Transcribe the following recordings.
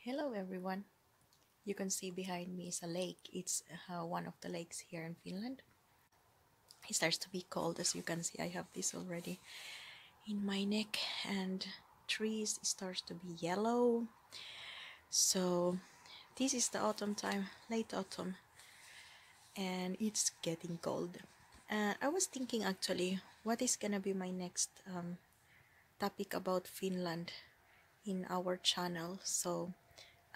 Hello everyone. You can see behind me is a lake. It's one of the lakes here in Finland. It starts to be cold, as you can see. I have this already in my neck, and trees starts to be yellow. So this is the autumn time, late autumn, and it's getting cold. And I was thinking actually, what is gonna be my next topic about Finland in our channel. So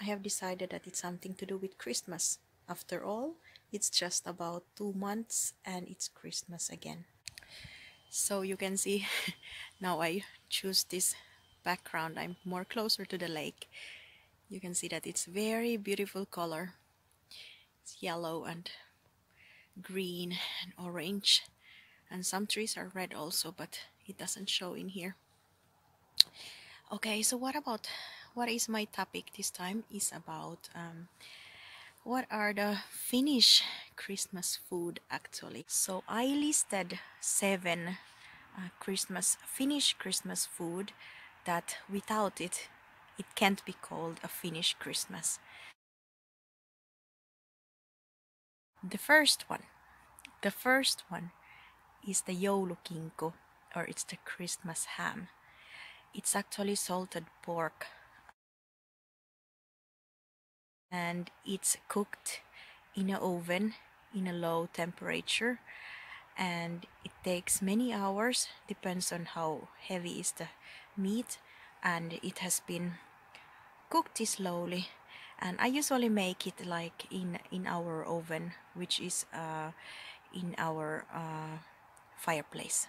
I have decided that it's something to do with Christmas. After all, it's just about 2 months and it's Christmas again. So you can see now I choose this background. I'm more closer to the lake. You can see that it's very beautiful color. It's yellow and green and orange, and some trees are red also, but it doesn't show in here. Okay, so what is my topic this time is about what are the Finnish Christmas food actually. So I listed 7 Finnish Christmas food that without it can't be called a Finnish Christmas. The first one is the Joulukinkku, or it's the Christmas ham. It's actually salted pork, and it's cooked in an oven in a low temperature, and it takes many hours, depends on how heavy is the meat, and it has been cooked slowly. And I usually make it like in our oven, which is in our fireplace.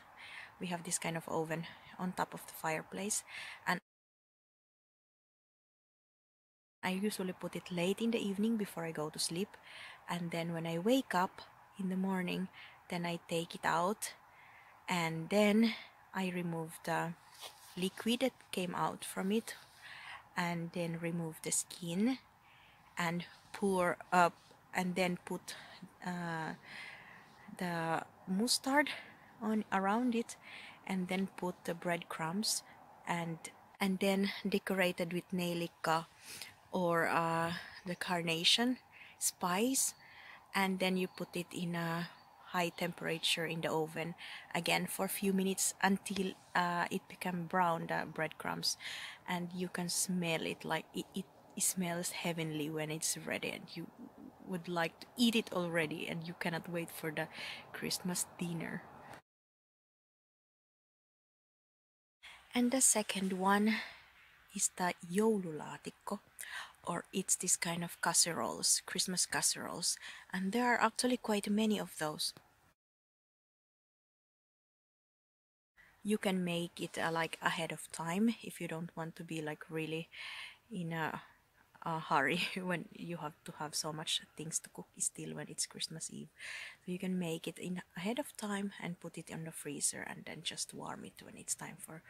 We have this kind of oven on top of the fireplace, and I usually put it late in the evening before I go to sleep, and then when I wake up in the morning, then I take it out, and then I remove the liquid that came out from it, and then remove the skin and pour up, and then put the mustard on around it, and then put the breadcrumbs, and then decorated with neilikka or the carnation spice, and then you put it in a high temperature in the oven again for a few minutes until it become brown, the breadcrumbs, and you can smell it like it smells heavenly when it's ready, and you would like to eat it already, and you cannot wait for the Christmas dinner. And the second one is the Joululaatikko, or it's this kind of casseroles, Christmas casseroles, and there are actually quite many of those. You can make it like ahead of time if you don't want to be like really in a hurry when you have to have so much things to cook still when it's Christmas Eve. So you can make it in ahead of time and put it in the freezer, and then just warm it when it's time for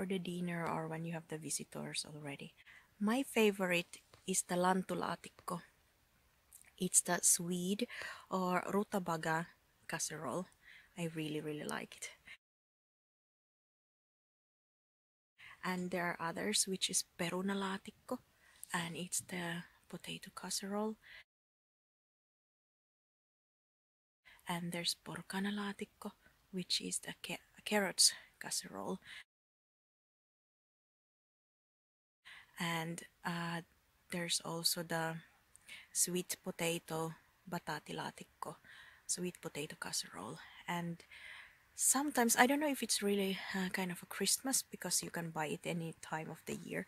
the dinner or when you have the visitors already. My favorite is the Lanttulaatikko. It's the Swede or rutabaga casserole. I really like it. And there are others, which is Perunalaatikko, and it's the potato casserole. And there's Porkkanalaatikko, which is the carrots casserole. And there's also the sweet potato batatilaatikko, sweet potato casserole. And sometimes, I don't know if it's really kind of a Christmas, because you can buy it any time of the year,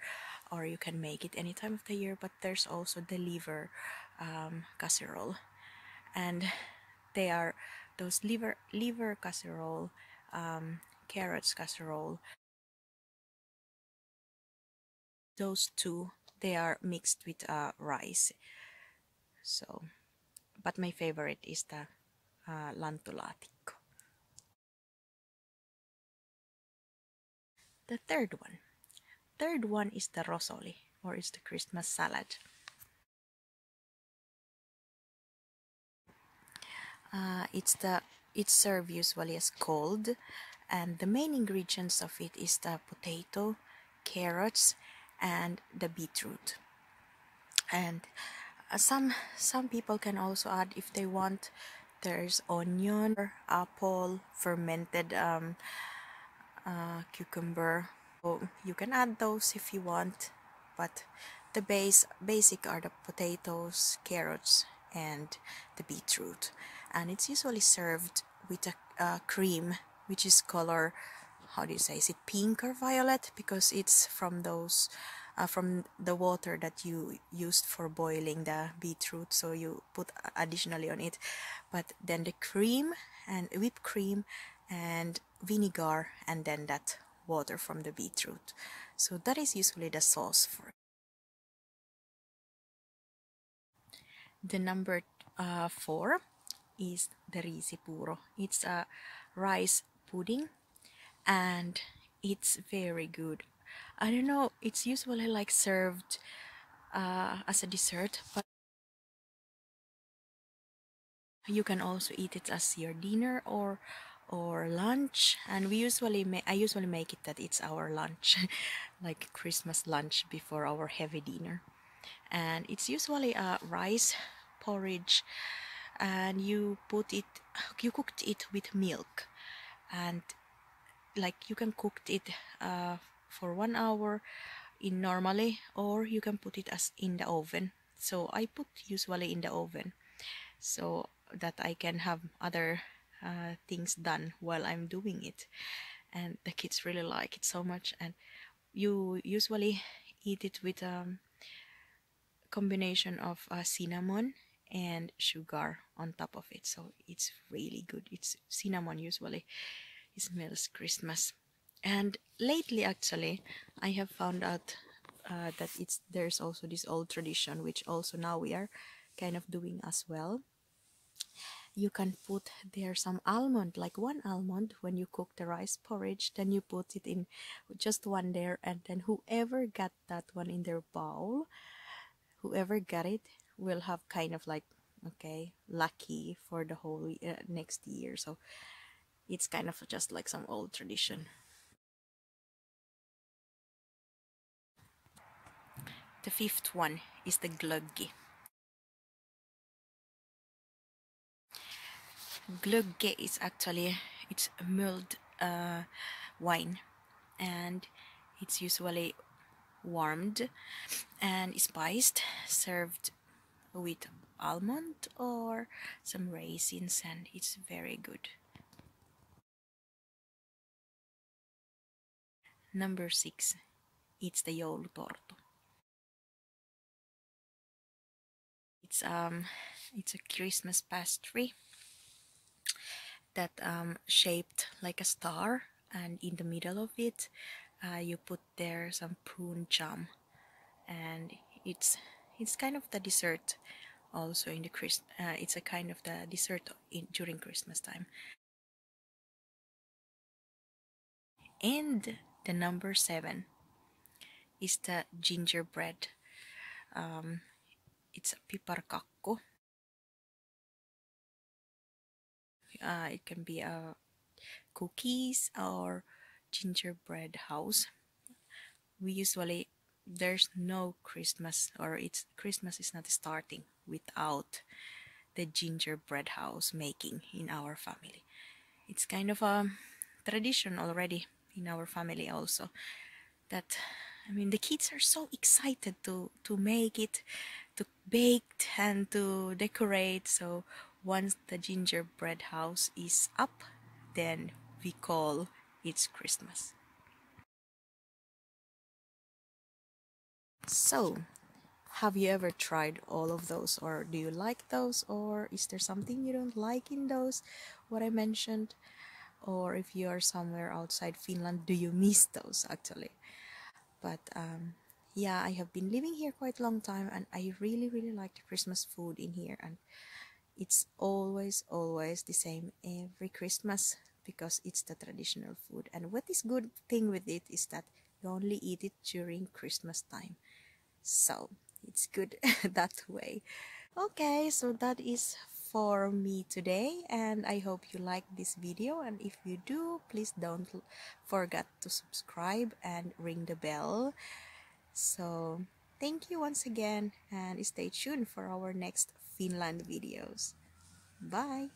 or you can make it any time of the year, but there's also the liver casserole, and they are those liver casserole, carrots casserole. Those two, they are mixed with rice. So, but my favorite is the Lanttulaatikko. The third one is the Rosolli, or is the Christmas salad. It's served usually as cold, and the main ingredients of it is the potato, carrots, and the beetroot. And some people can also add, if they want, there's onion, apple, fermented cucumber. So you can add those if you want, but the basic are the potatoes, carrots, and the beetroot. And it's usually served with a cream which is color, how do you say, is it pink or violet, because it's from those from the water that you used for boiling the beetroot, so you put additionally on it. But then the cream and whipped cream and vinegar, and then that water from the beetroot. So that is usually the sauce for it. The number 4 is the Riisipuuro. It's a rice pudding and it's very good. I don't know, it's usually like served as a dessert, but you can also eat it as your dinner or lunch. And I usually make it that it's our lunch, like Christmas lunch before our heavy dinner. And it's usually a rice porridge, and you cooked it with milk, and like you can cook it for 1 hour in normally, or you can put it as in the oven. So I put usually in the oven so that I can have other things done while I'm doing it, and the kids really like it so much. And you usually eat it with combination of cinnamon and sugar on top of it, so it's really good. It's cinnamon usually, it smells Christmas. And lately actually I have found out that there's also this old tradition which also now we are kind of doing as well. You can put there some almond, like 1 almond, when you cook the rice porridge, then you put it in just one there, and then whoever got that one in their bowl, whoever got it will have kind of like, okay, lucky for the whole next year. So it's kind of just like some old tradition. The fifth one is the Glogi. Glogi is actually, it's mulled wine, and it's usually warmed and spiced, served with almond or some raisins, and it's very good. Number 6, it's the Joulutorttu. It's a Christmas pastry that shaped like a star, and in the middle of it you put there some prune jam, and it's kind of the dessert also in the it's a kind of the dessert during Christmas time. And the number 7 is the gingerbread. It's a piparkakku. It can be a cookies or gingerbread house. We usually, there's no Christmas, or it's Christmas is not starting without the gingerbread house making in our family. It's kind of a tradition already in our family also, that I mean the kids are so excited to make it, to bake and to decorate. So once the gingerbread house is up, then we call it's Christmas. So have you ever tried all of those, or do you like those, or is there something you don't like in those, what I mentioned? Or if you are somewhere outside Finland, do you miss those actually? But yeah, I have been living here quite a long time, and I really like the Christmas food in here, and it's always the same every Christmas, because it's the traditional food. And what is good thing with it is that you only eat it during Christmas time, so it's good that way. Okay, so that is for me today, and I hope you like this video, and if you do, please don't forget to subscribe and ring the bell. So Thank you once again and stay tuned for our next Finland videos. Bye!